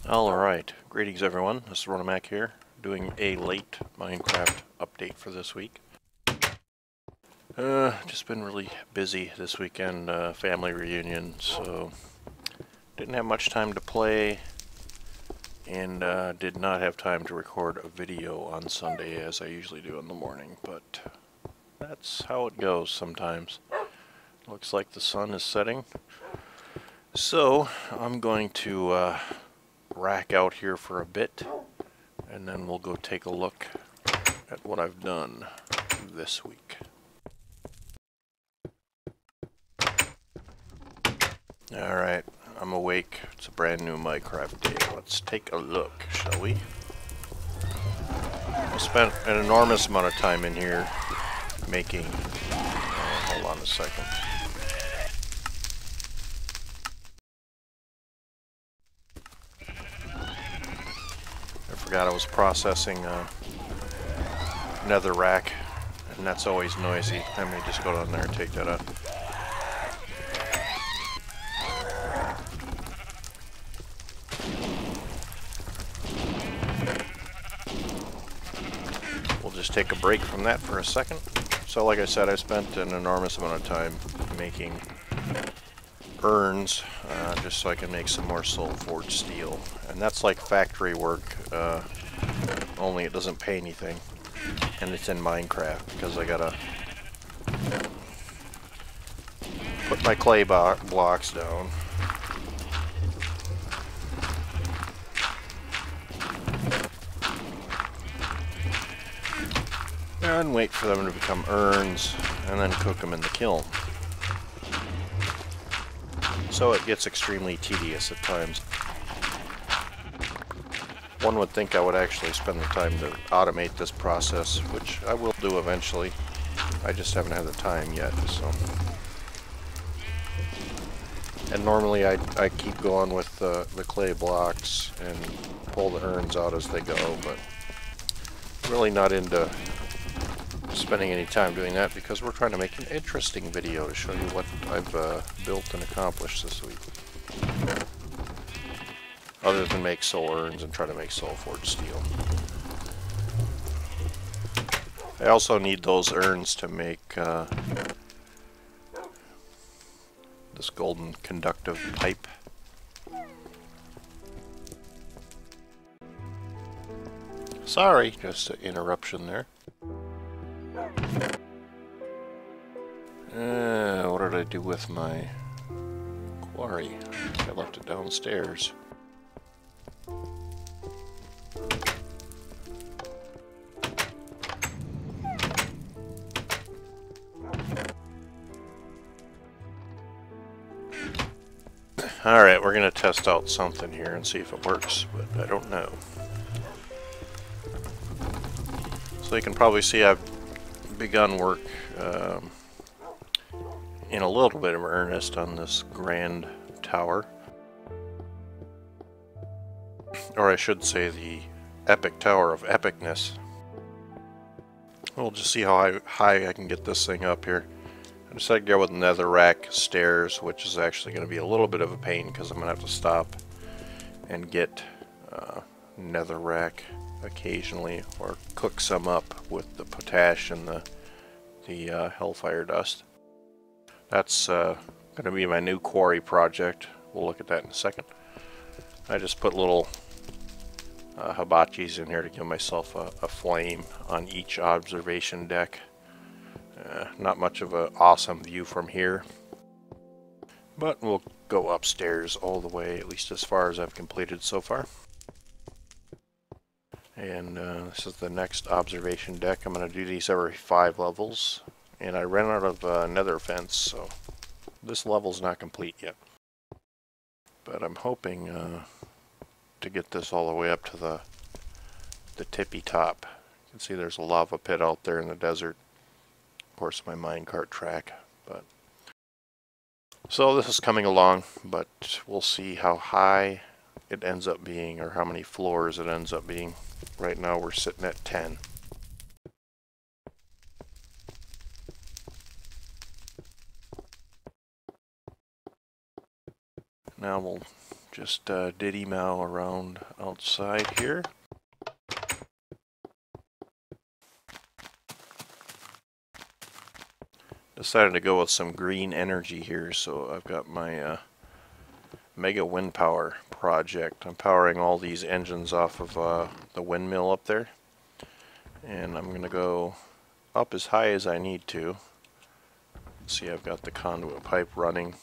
Alright, greetings everyone, this is Mac here, doing a late Minecraft update for this week. Just been really busy this weekend, family reunion, so didn't have much time to play, and did not have time to record a video on Sunday as I usually do in the morning, but that's how it goes sometimes. Looks like the sun is setting, so I'm going to rack out here for a bit, and then we'll go take a look at what I've done this week. Alright, I'm awake. It's a brand new Minecraft day. Let's take a look, shall we? I spent an enormous amount of time in here making... hold on a second. I forgot I was processing nether rack, and that's always noisy. I may just go down there and take that out. We'll just take a break from that for a second. So like I said, I spent an enormous amount of time making urns, just so I can make some more soul forged steel. And that's like factory work, only it doesn't pay anything. And it's in Minecraft, because I gotta put my clay blocks down. And wait for them to become urns, and then cook them in the kiln. So it gets extremely tedious at times. One would think I would actually spend the time to automate this process, which I will do eventually. I just haven't had the time yet, so. And normally I keep going with the clay blocks and pull the urns out as they go, but really not into spending any time doing that because we're trying to make an interesting video to show you what I've built and accomplished this week. Other than make soul urns and try to make soul forged steel. I also need those urns to make this golden conductive pipe. Sorry, just an interruption there. What did I do with my quarry? I left it downstairs. Alright, we're going to test out something here and see if it works, but I don't know. So you can probably see I've begun work in a little bit of earnest on this grand tower. Or I should say the epic tower of epicness. We'll just see how high I can get this thing up here. I decided to go with netherrack stairs, which is actually going to be a little bit of a pain because I'm going to have to stop and get netherrack occasionally, or cook some up with the potash and the hellfire dust. That's going to be my new quarry project. We'll look at that in a second. I just put little hibachis in here to give myself a flame on each observation deck. Not much of an awesome view from here, but we'll go upstairs all the way, at least as far as I've completed so far. And this is the next observation deck. I'm going to do these every 5 levels, and I ran out of nether fence, so this level's not complete yet. But I'm hoping to get this all the way up to the tippy top. You can see there's a lava pit out there in the desert. Of course, my minecart track, but so this is coming along, but we'll see how high it ends up being, or how many floors it ends up being. Right now we're sitting at 10. Now we'll just diddy mow around outside here. Decided to go with some green energy here, so I've got my mega wind power project. I'm powering all these engines off of the windmill up there, and I'm gonna go up as high as I need to. See, I've got the conduit pipe running.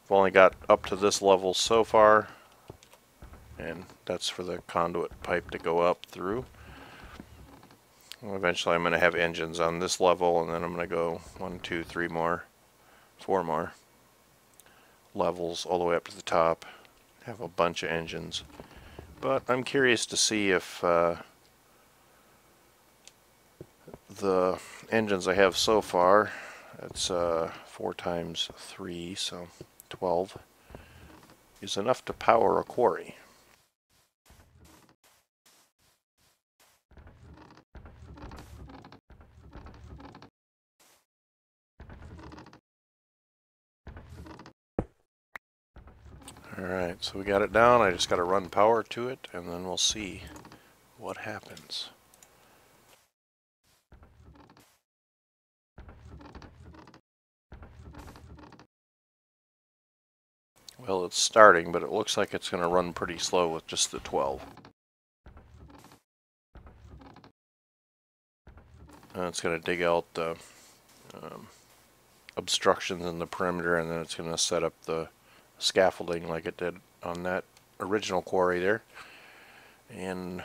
I've only got up to this level so far, and that's for the conduit pipe to go up through. Well, eventually I'm going to have engines on this level, and then I'm going to go 1, 2, 3 more, 4 more levels all the way up to the top. Have a bunch of engines. But I'm curious to see if the engines I have so far, that's 4 times 3, so 12, is enough to power a quarry. Alright, so we got it down. I just got to run power to it, and then we'll see what happens. Well, it's starting, but it looks like it's going to run pretty slow with just the 12. And it's going to dig out the obstructions in the perimeter, and then it's going to set up the scaffolding like it did on that original quarry there. And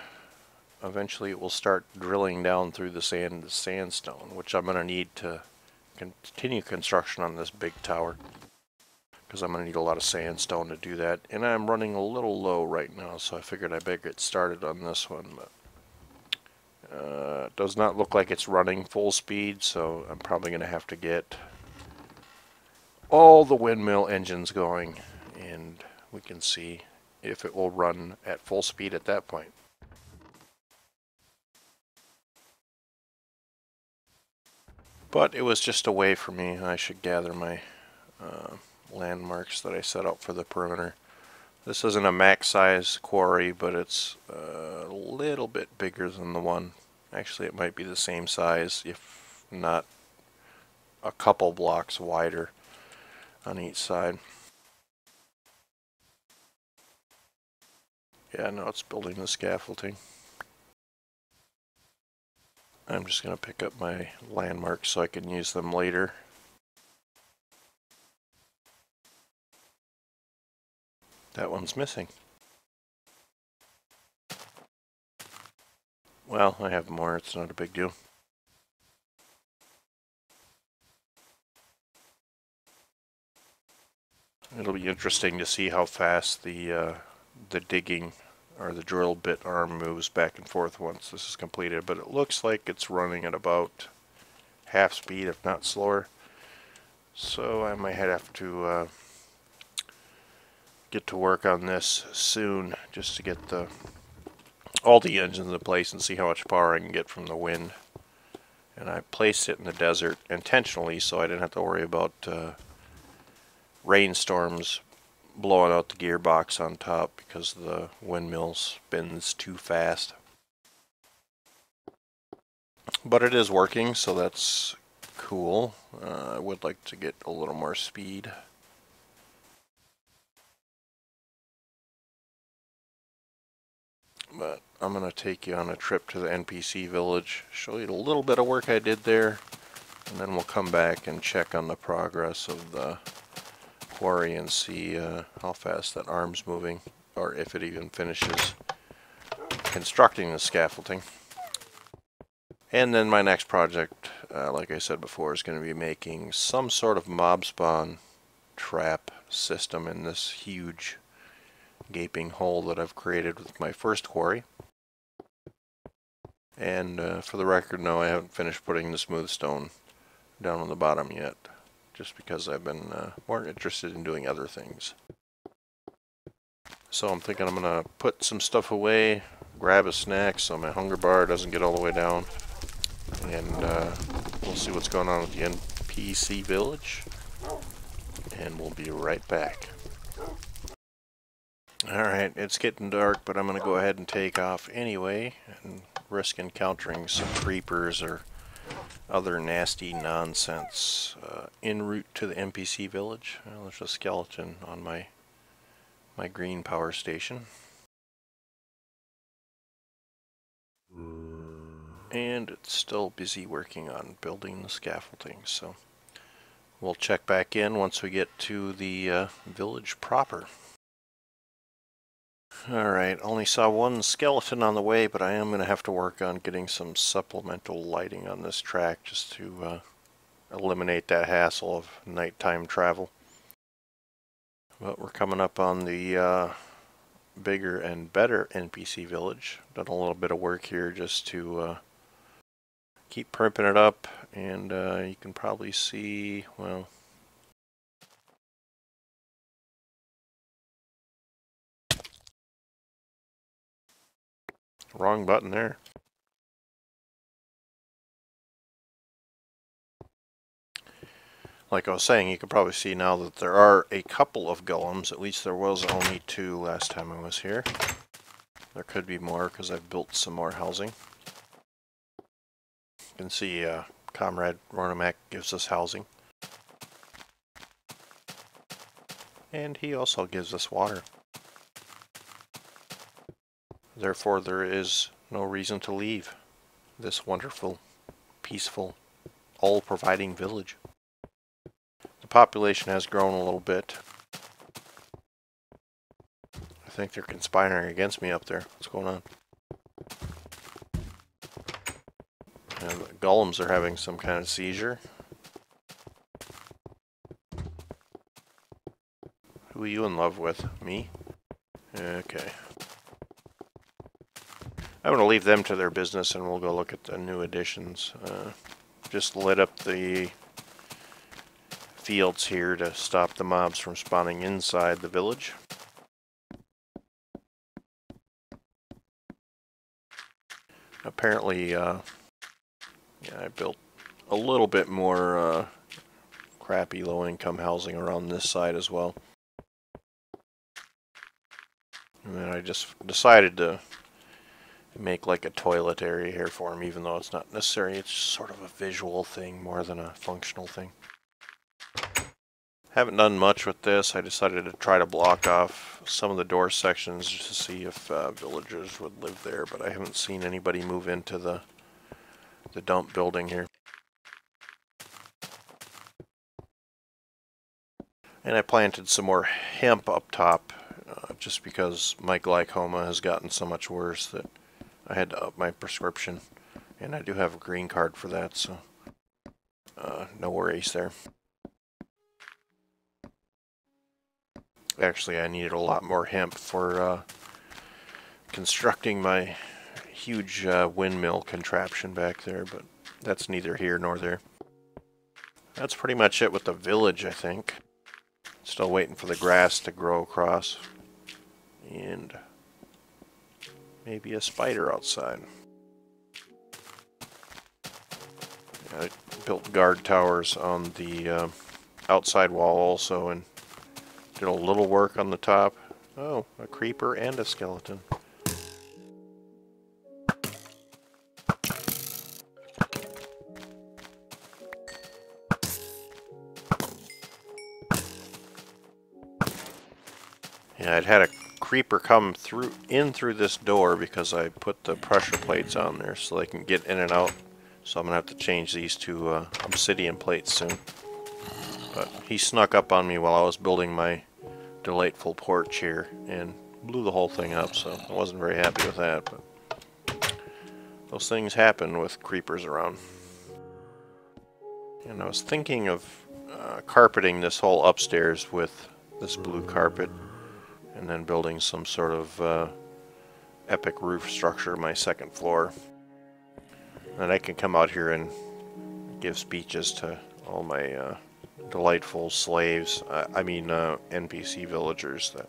eventually it will start drilling down through the sandstone, which I'm going to need to continue construction on this big tower, because I'm going to need a lot of sandstone to do that. And I'm running a little low right now, so I figured I better get started on this one. But it does not look like it's running full speed, so I'm probably going to have to get all the windmill engines going, and we can see if it will run at full speed at that point. But it was just a way for me. I should gather my landmarks that I set up for the perimeter. This isn't a max size quarry, but it's a little bit bigger than the one. Actually, it might be the same size, if not a couple blocks wider on each side. Yeah, no, it's building the scaffolding. I'm just going to pick up my landmarks so I can use them later. That one's missing. Well, I have more, it's not a big deal. It'll be interesting to see how fast the digging or the drill bit arm moves back and forth once this is completed, but it looks like it's running at about half speed, if not slower. So I might have to get to work on this soon, just to get all the engines in place and see how much power I can get from the wind. And I placed it in the desert intentionally so I didn't have to worry about rainstorms blowing out the gearbox on top because the windmill spins too fast. But it is working, so that's cool. I would like to get a little more speed. But I'm going to take you on a trip to the NPC village, show you a little bit of work I did there, and then we'll come back and check on the progress of the quarry and see how fast that arm's moving, or if it even finishes constructing the scaffolding. And then my next project, like I said before, is going to be making some sort of mob spawn trap system in this huge gaping hole that I've created with my first quarry. And for the record, no, I haven't finished putting the smooth stone down on the bottom yet, just because I've been more interested in doing other things. So I'm thinking I'm going to put some stuff away, grab a snack so my hunger bar doesn't get all the way down, and we'll see what's going on with the NPC village, and we'll be right back. Alright, it's getting dark, but I'm going to go ahead and take off anyway and risk encountering some creepers or other nasty nonsense. En route to the NPC village. Well, there's a skeleton on my green power station. And it's still busy working on building the scaffolding, so we'll check back in once we get to the village proper. Alright, only saw one skeleton on the way, but I am going to have to work on getting some supplemental lighting on this track just to eliminate that hassle of nighttime travel. But we're coming up on the bigger and better NPC village. Done a little bit of work here just to keep primping it up, and you can probably see, well, wrong button there. Like I was saying, you can probably see now that there are a couple of golems. At least there was only 2 last time I was here. There could be more because I've built some more housing. You can see Comrade Rornamak gives us housing. And he also gives us water. Therefore, there is no reason to leave this wonderful, peaceful, all-providing village. The population has grown a little bit. I think they're conspiring against me up there. What's going on? And the golems are having some kind of seizure. Who are you in love with? Me? Okay. I'm going to leave them to their business and we'll go look at the new additions. Just lit up the fields here to stop the mobs from spawning inside the village. Apparently, yeah, I built a little bit more crappy low-income housing around this side as well. And then I just decided to make like a toilet area here for him, even though it's not necessary. It's sort of a visual thing more than a functional thing. Haven't done much with this. I decided to try to block off some of the door sections just to see if villagers would live there, but I haven't seen anybody move into the dump building here. And I planted some more hemp up top just because my glaucoma has gotten so much worse that I had to up my prescription, and I do have a green card for that, so no worries there. Actually, I needed a lot more hemp for constructing my huge windmill contraption back there, but that's neither here nor there. That's pretty much it with the village, I think. Still waiting for the grass to grow across. And maybe a spider outside. I built guard towers on the outside wall also, and did a little work on the top. Oh, a creeper and a skeleton. Yeah, I'd had a creeper come in through this door because I put the pressure plates on there so they can get in and out. So I'm gonna have to change these to obsidian plates soon. But he snuck up on me while I was building my delightful porch here and blew the whole thing up, so I wasn't very happy with that, but those things happen with creepers around. And I was thinking of carpeting this whole upstairs with this blue carpet and then building some sort of epic roof structure my second floor. And I can come out here and give speeches to all my delightful slaves, I mean NPC villagers that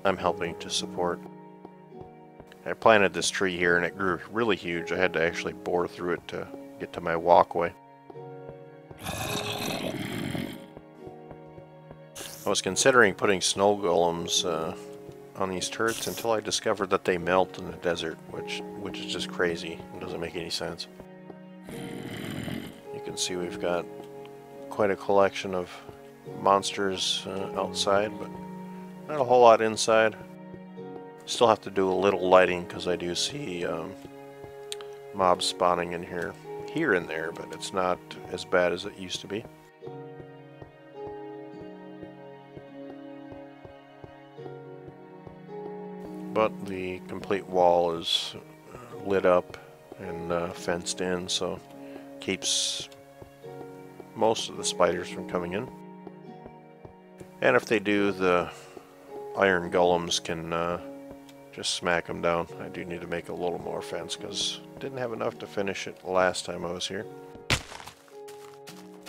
I'm helping to support. I planted this tree here and it grew really huge. I had to actually bore through it to get to my walkway. I was considering putting snow golems on these turrets until I discovered that they melt in the desert, which is just crazy. It doesn't make any sense. You can see we've got quite a collection of monsters outside, but not a whole lot inside. Still have to do a little lighting because I do see mobs spawning in here and there, but it's not as bad as it used to be. But the complete wall is lit up and fenced in, so keeps most of the spiders from coming in. And if they do, the iron golems can just smack them down. I do need to make a little more fence because didn't have enough to finish it the last time I was here.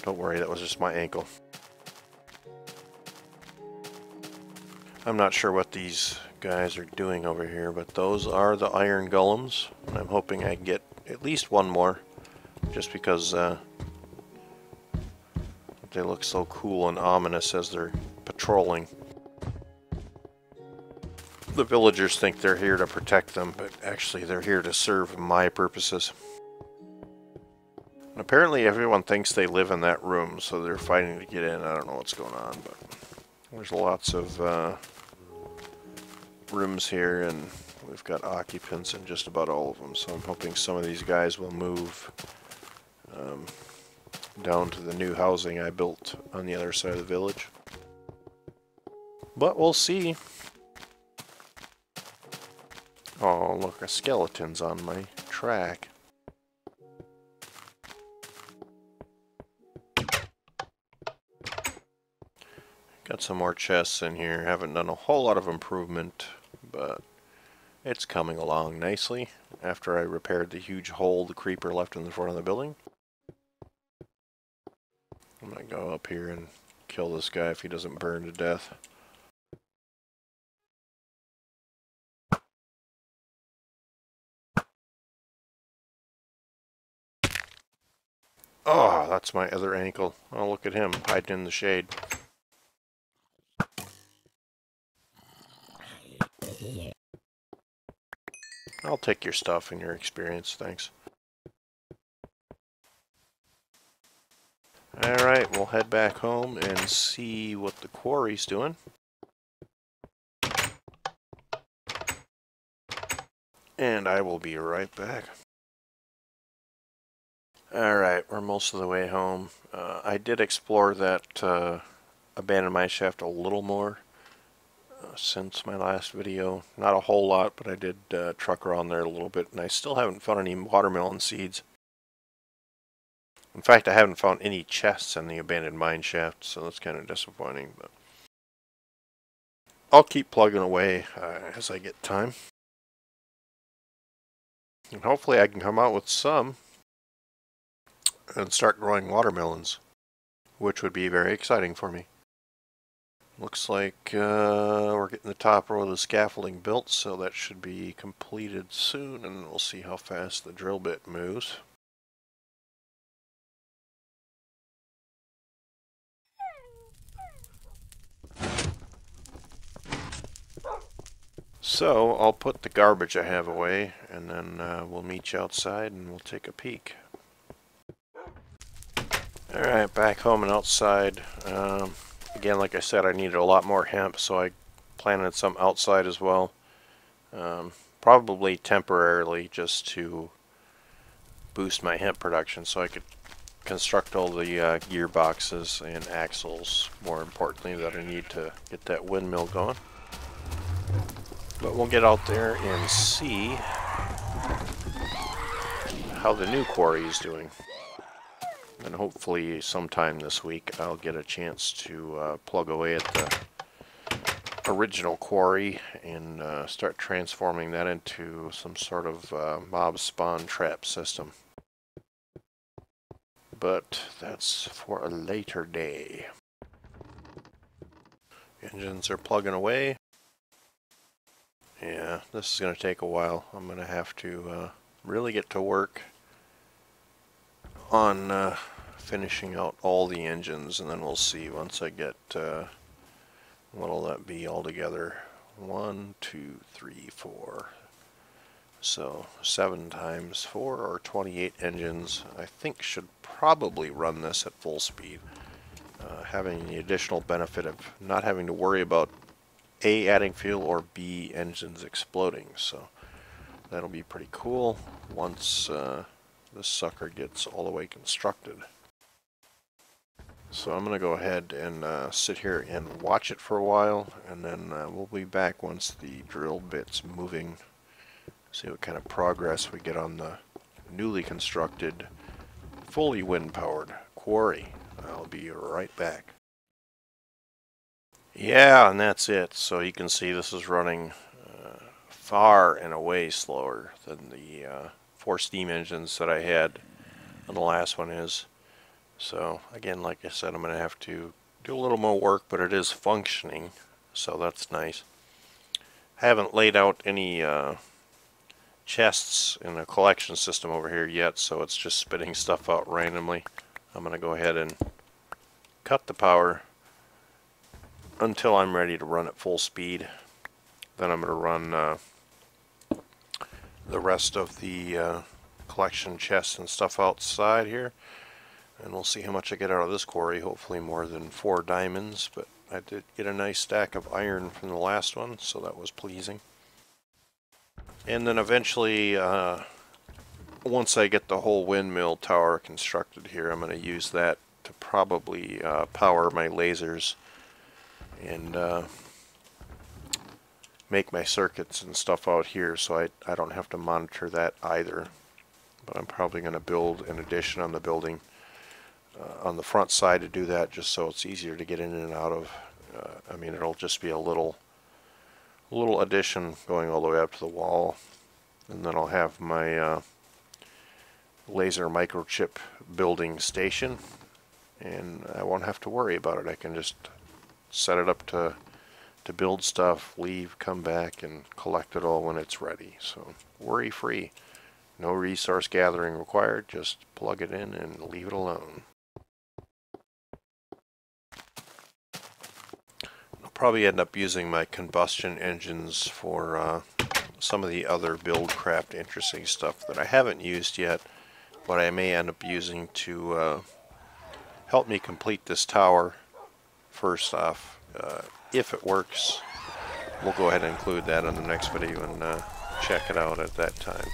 Don't worry, that was just my ankle. I'm not sure what these guys are doing over here, but those are the iron golems. I'm hoping I can get at least one more, just because they look so cool and ominous as they're patrolling. The villagers think they're here to protect them, but actually they're here to serve my purposes. And apparently everyone thinks they live in that room, so they're fighting to get in. I don't know what's going on, but there's lots of rooms here, and we've got occupants in just about all of them, so I'm hoping some of these guys will move down to the new housing I built on the other side of the village. But we'll see. Oh, look, a skeleton's on my track. Got some more chests in here. Haven't done a whole lot of improvement, but it's coming along nicely after I repaired the huge hole the creeper left in the front of the building. I'm gonna go up here and kill this guy if he doesn't burn to death. Oh, that's my other ankle. Oh, look at him hiding in the shade. I'll take your stuff and your experience, thanks. Alright, we'll head back home and see what the quarry's doing. And I will be right back. Alright, we're most of the way home. I did explore that abandoned mine shaft a little more since my last video. Not a whole lot, but I did truck around there a little bit, and I still haven't found any watermelon seeds. In fact, I haven't found any chests in the abandoned mine shaft, so that's kind of disappointing. But I'll keep plugging away as I get time. And hopefully I can come out with some and start growing watermelons, which would be very exciting for me. Looks like we're getting the top row of the scaffolding built, so that should be completed soon, and we'll see how fast the drill bit moves. So I'll put the garbage I have away, and then we'll meet you outside and we'll take a peek. Alright, back home and outside. Again, like I said, I needed a lot more hemp, so I planted some outside as well. Probably temporarily, just to boost my hemp production so I could construct all the gearboxes and axles, more importantly, that I need to get that windmill going. But we'll get out there and see how the new quarry is doing. And hopefully sometime this week I'll get a chance to plug away at the original quarry and start transforming that into some sort of mob spawn trap system. But that's for a later day. Engines are plugging away. Yeah, this is going to take a while. I'm going to have to really get to work on finishing out all the engines, and then we'll see once I get What'll that be altogether? 1, 2, 3, 4. So 7 times 4, or 28 engines. I think should probably run this at full speed. Having the additional benefit of not having to worry about A, adding fuel, or B, engines exploding. So that'll be pretty cool once this sucker gets all the way constructed. So I'm going to go ahead and sit here and watch it for a while, and then we'll be back once the drill bit's moving. See what kind of progress we get on the newly constructed, fully wind-powered quarry. I'll be right back. Yeah, and that's it. So you can see this is running far and away slower than the 4 steam engines that I had on the last one is. So again, like I said, I'm going to have to do a little more work, but it is functioning, so that's nice. I haven't laid out any chests in a collection system over here yet, so it's just spitting stuff out randomly. I'm going to go ahead and cut the power until I'm ready to run at full speed. Then I'm going to run the rest of the collection chests and stuff outside here, and we'll see how much I get out of this quarry. Hopefully more than 4 diamonds, but I did get a nice stack of iron from the last one, so that was pleasing. And then eventually, once I get the whole windmill tower constructed here, I'm going to use that to probably power my lasers and make my circuits and stuff out here, so I don't have to monitor that either. But I'm probably going to build an addition on the building on the front side to do that, just so it's easier to get in and out of. I mean, it'll just be a little addition going all the way up to the wall, and then I'll have my laser microchip building station, and I won't have to worry about it. I can just set it up to build stuff, leave, come back, and collect it all when it's ready. So worry free. No resource gathering required, just plug it in and leave it alone. I'll probably end up using my combustion engines for some of the other Buildcraft interesting stuff that I haven't used yet, but I may end up using to help me complete this tower first off. If it works, we'll go ahead and include that in the next video and check it out at that time.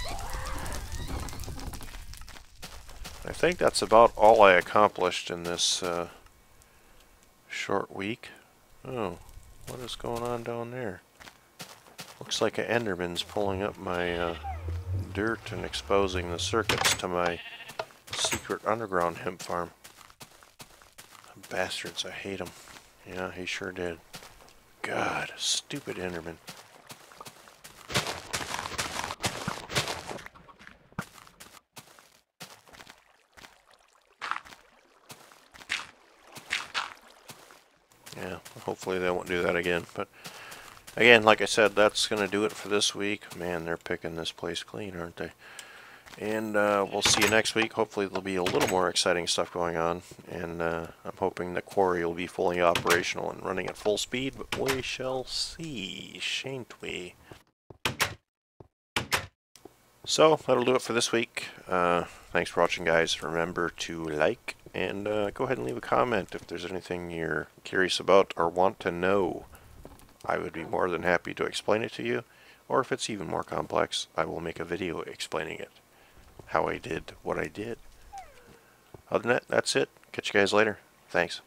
I think that's about all I accomplished in this short week. Oh, what is going on down there? Looks like an Enderman's pulling up my dirt and exposing the circuits to my secret underground hemp farm. Bastards, I hate them. Yeah, he sure did. God, stupid Enderman. Yeah, hopefully they won't do that again. But again, like I said, that's going to do it for this week. Man, they're picking this place clean, aren't they? And we'll see you next week. Hopefully there'll be a little more exciting stuff going on. And I'm hoping the quarry will be fully operational and running at full speed. But we shall see, shan't we? So that'll do it for this week. Thanks for watching, guys. Remember to like and go ahead and leave a comment if there's anything you're curious about or want to know. I would be more than happy to explain it to you. Or if it's even more complex, I will make a video explaining it. How I did what I did. Other than that, that's it. Catch you guys later. Thanks.